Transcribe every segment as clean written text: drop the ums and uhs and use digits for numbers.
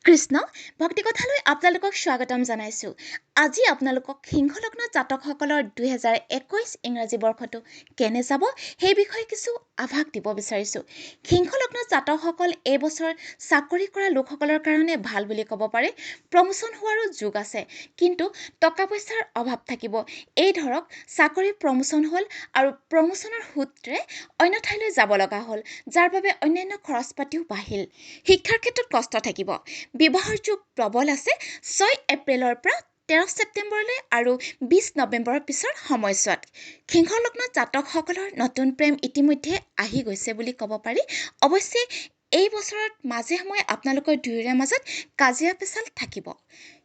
কৃষ্ণ ভক্তিকথালৈ আপোনালোকক স্বাগতম জনাইছোঁ। আজি আপোনালোকক সিংহলগ্ন জাতকসকলৰ 2021 ইংৰাজী বৰ্ষটো কেনে যাব সেই বিষয়ে কিছু আভাস দিব বিচাৰিছোঁ। সিংহলগ্ন জাতকসকল এই বছৰ চাকৰি কৰা লোকসকলৰ কাৰণে ভাল বুলি ক'ব পাৰে। প্ৰমোশ্যন হোৱাৰো যোগ আছে, কিন্তু টকা পইচাৰ অভাৱ থাকিব। এই ধৰক চাকৰি প্ৰমোশ্যন হ'ল আৰু প্ৰমোশ্যনৰ সূত্ৰে অন্য ঠাইলৈ যাব লগা হ'ল, যাৰ বাবে অন্যান্য খৰচ পাতিও বাঢ়িল। শিক্ষাৰ ক্ষেত্ৰত কষ্ট থাকিব। বিবাহৰ যোগ প্ৰবল আছে 6 এপ্ৰিলৰ পৰা 13 ছেপ্টেম্বৰলৈ আৰু 20 নৱেম্বৰৰ পিছৰ সময়ছোৱাত। সিংহলগ্ন জাতকসকলৰ নতুন প্ৰেম ইতিমধ্যে আহি গৈছে বুলি ক'ব পাৰি। অৱশ্যে এই বছৰত মাজে সময়ে আপোনালোকৰ দুয়োৰে মাজত কাজিয়া পেচাল থাকিব।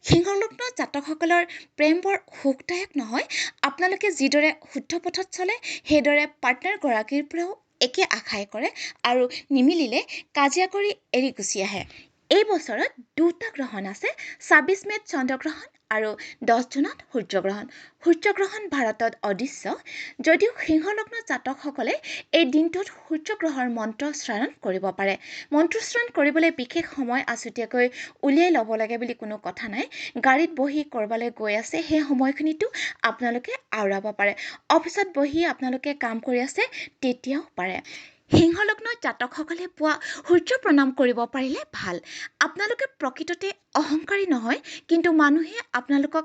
সিংহলগ্ন জাতকসকলৰ প্ৰেম বৰ সুখদায়ক নহয়। আপোনালোকে যিদৰে শুদ্ধ পথত চলে সেইদৰে পাৰ্টনাৰগৰাকীৰ পৰাও একে আশাই কৰে আৰু নিমিলিলে কাজিয়া কৰি এৰি গুচি আহে। এই বছৰত দুটা গ্ৰহণ আছে, 26 মে'ত চন্দ্ৰগ্ৰহণ আৰু 10 জুনত সূৰ্যগ্ৰহণ। সূৰ্যগ্ৰহণ ভাৰতত অদৃশ্য, যদিও সিংহলগ্ন জাতকসকলে এই দিনটোত সূৰ্যগ্ৰহৰ মন্ত্ৰস্মৰণ কৰিব পাৰে। মন্ত্ৰস্মৰণ কৰিবলৈ বিশেষ সময় আছুতীয়াকৈ উলিয়াই ল'ব লাগে বুলি কোনো কথা নাই। গাড়ীত বহি ক'ৰবালৈ গৈ আছে, সেই সময়খিনিতো আপোনালোকে আওৰাব পাৰে। অফিচত বহি আপোনালোকে কাম কৰি আছে, তেতিয়াও পাৰে। সিংহলগ্ন জাতকসকলে পোৱা সূৰ্য প্ৰণাম কৰিব পাৰিলে ভাল। আপোনালোকে প্ৰকৃততে অহংকাৰী নহয়, কিন্তু মানুহে আপোনালোকক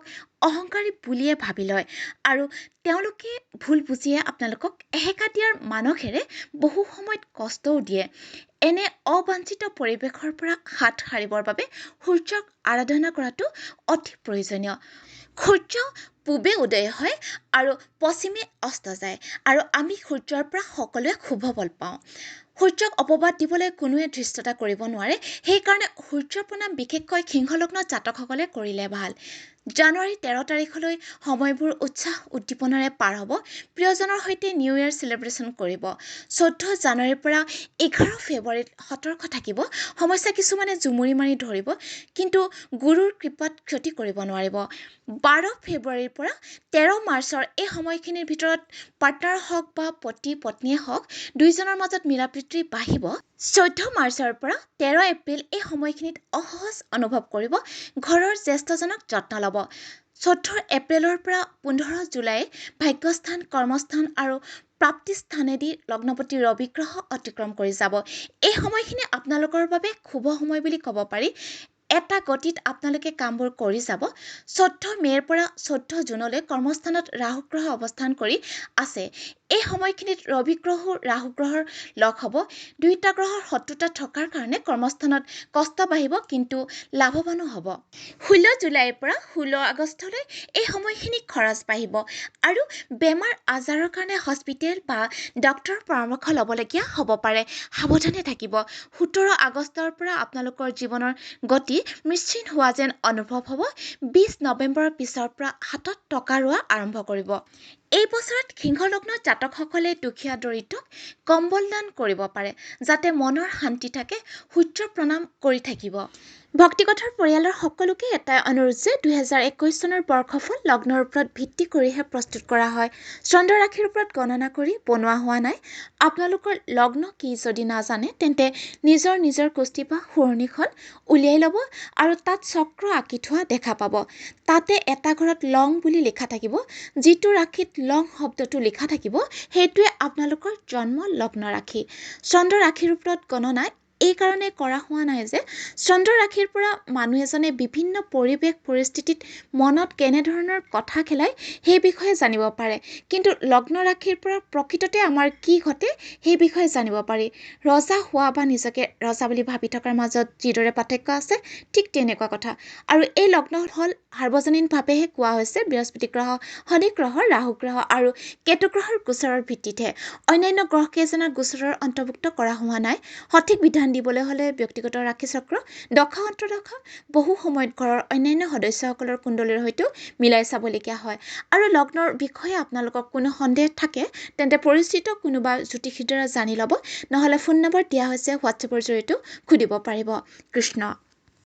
অহংকাৰী বুলিয়ে ভাবি লয় আৰু তেওঁলোকে ভুল বুজিয়ে আপোনালোকক এহেকা দিয়াৰ মানসেৰে বহু সময়ত কষ্টও দিয়ে। এনে অবাঞ্ছিত পৰিৱেশৰ পৰা হাত সাৰিবৰ বাবে সূৰ্যক আৰাধনা কৰাটো অতি প্ৰয়োজনীয়। সূৰ্য পূবে উদয় হয় আৰু পশ্চিমে অস্ত যায়, আৰু আমি সূৰ্যৰ পৰা সকলোৱে শুভ ফল পাওঁ। সূৰ্যক অপবাদ দিবলৈ কোনোৱে ধৃষ্টতা কৰিব নোৱাৰে। সেইকাৰণে সূৰ্য প্ৰণাম বিশেষকৈ সিংহলগ্ন জাতকসকলে কৰিলে ভাল। জানুৱাৰী 13 তাৰিখলৈ সময়বোৰ উৎসাহ উদ্দীপনাৰে পাৰ হ'ব। প্ৰিয়জনৰ সৈতে নিউ ইয়েৰ চেলিব্ৰেশ্যন কৰিব। 14 জানুৱাৰীৰ পৰা 11 ফেব্ৰুৱাৰীত সতৰ্ক থাকিব। সমস্যা কিছুমানে জুমুৰি মাৰি ধৰিব, কিন্তু গুৰুৰ কৃপাত ক্ষতি কৰিব নোৱাৰিব। 12 ফেব্ৰুৱাৰীৰ পৰা 13 মাৰ্চৰ এই সময়খিনিৰ ভিতৰত পাৰ্টনাৰ হওক বা পতি পত্নীয়ে হওক, দুয়োজনৰ মাজত মিলাপ্ৰীতি বাঢ়িব। 14 মাৰ্চৰ পৰা 13 এপ্ৰিল এই সময়খিনিত অসহজ অনুভৱ কৰিব। ঘৰৰ জ্যেষ্ঠজনক যত্ন ল'ব। 14 এপ্ৰিলৰ পৰা 15 জুলাই ভাগ্যস্থান, কৰ্মস্থান আৰু প্ৰাপ্তিস্থানেদি লগ্নপতি ৰবি গ্ৰহ অতিক্ৰম কৰি যাব। এই সময়খিনি আপোনালোকৰ বাবে শুভ সময় বুলি ক'ব পাৰি। এটা গতিত আপোনালোকে কামবোৰ কৰি যাব। 14 মে'ৰ পৰা 14 জুনলৈ কৰ্মস্থানত ৰাহু গ্ৰহ অৱস্থান কৰি আছে। এই সময়খিনিত ৰবি গ্ৰহো ৰাহু গ্ৰহৰ লগ হ'ব। দুয়োটা গ্ৰহৰ শত্ৰুতা থকাৰ কাৰণে কৰ্মস্থানত কষ্ট বাঢ়িব, কিন্তু লাভৱানো হ'ব। 16 জুলাইৰ পৰা 16 আগষ্টলৈ এই সময়খিনি খৰচ বাঢ়িব আৰু বেমাৰ আজাৰৰ কাৰণে হস্পিটেল বা ডক্তৰৰ পৰামৰ্শ ল'বলগীয়া হ'ব পাৰে। সাৱধানে থাকিব। 17 আগষ্টৰ পৰা আপোনালোকৰ জীৱনৰ গতি মসৃণ হোৱা যেন অনুভৱ হ'ব। 20 নৱেম্বৰৰ পিছৰ পৰা হাতত টকা ৰোৱা আৰম্ভ কৰিব। এই বছৰত সিংহলগ্ন জাতকসকলে দুখীয়া দৰিদ্ৰক কম্বল দান কৰিব পাৰে, যাতে মনৰ শান্তি থাকে। সূৰ্য প্ৰণাম কৰি থাকিব। ভক্তিকথাৰ পৰিয়ালৰ সকলোকে এটাই অনুৰোধ যে 2021 চনৰ বৰ্ষফল লগ্নৰ ওপৰত ভিত্তি কৰিহে প্ৰস্তুত কৰা হয়। চন্দ্ৰ ৰাশিৰ ওপৰত গণনা কৰি বনোৱা হোৱা নাই। আপোনালোকৰ লগ্ন কি যদি নাজানে, তেন্তে নিজৰ কুষ্টি বা সুৰণিখন উলিয়াই ল'ব আৰু তাত চক্ৰ আঁকি থোৱা দেখা পাব। তাতে এটা ঘৰত লং বুলি লিখা থাকিব। যিটো ৰাশিত লং শব্দটো লিখা থাকিব, সেইটোৱে আপোনালোকৰ জন্ম লগ্ন ৰাশি। চন্দ্ৰ ৰাশিৰ ওপৰত গণনা এই কাৰণে কৰা হোৱা নাই যে চন্দ্ৰ ৰাশিৰ পৰা মানুহ এজনে বিভিন্ন পৰিৱেশ পৰিস্থিতিত মনত কেনেধৰণৰ কথা খেলায় সেই বিষয়ে জানিব পাৰে, কিন্তু লগ্ন ৰাশিৰ পৰা প্ৰকৃততে আমাৰ কি ঘটে সেই বিষয়ে জানিব পাৰি। ৰজা হোৱা বা নিজকে ৰজা বুলি ভাবি থকাৰ মাজত যিদৰে পাৰ্থক্য আছে, ঠিক তেনেকুৱা কথা। আৰু এই লগ্ন হ'ল সাৰ্বজনীনভাৱেহে কোৱা হৈছে বৃহস্পতি গ্ৰহ, শনি গ্ৰহ, ৰাহু গ্ৰহ আৰু কেতু গ্ৰহৰ গোচৰৰ ভিত্তিতহে। অন্যান্য গ্ৰহকেইজনৰ গোচৰৰ অন্তৰ্ভুক্ত কৰা হোৱা নাই। সঠিক বিধান দিবলৈ হ'লে ব্যক্তিগত ৰাশিচক্ৰ, দশা অন্তৰ্দশা, বহু সময়ত ঘৰৰ অন্যান্য সদস্যসকলৰ কুণ্ডলীৰ সৈতেও মিলাই চাবলগীয়া হয়। আৰু লগ্নৰ বিষয়ে আপোনালোকক কোনো সন্দেহ থাকে, তেন্তে পৰিচিত কোনোবা জ্যোতিষীৰ দ্বাৰা জানি ল'ব। নহ'লে ফোন নম্বৰ দিয়া হৈছে, হোৱাটছএপৰ জৰিয়তেও সুধিব পাৰিব। কৃষ্ণ।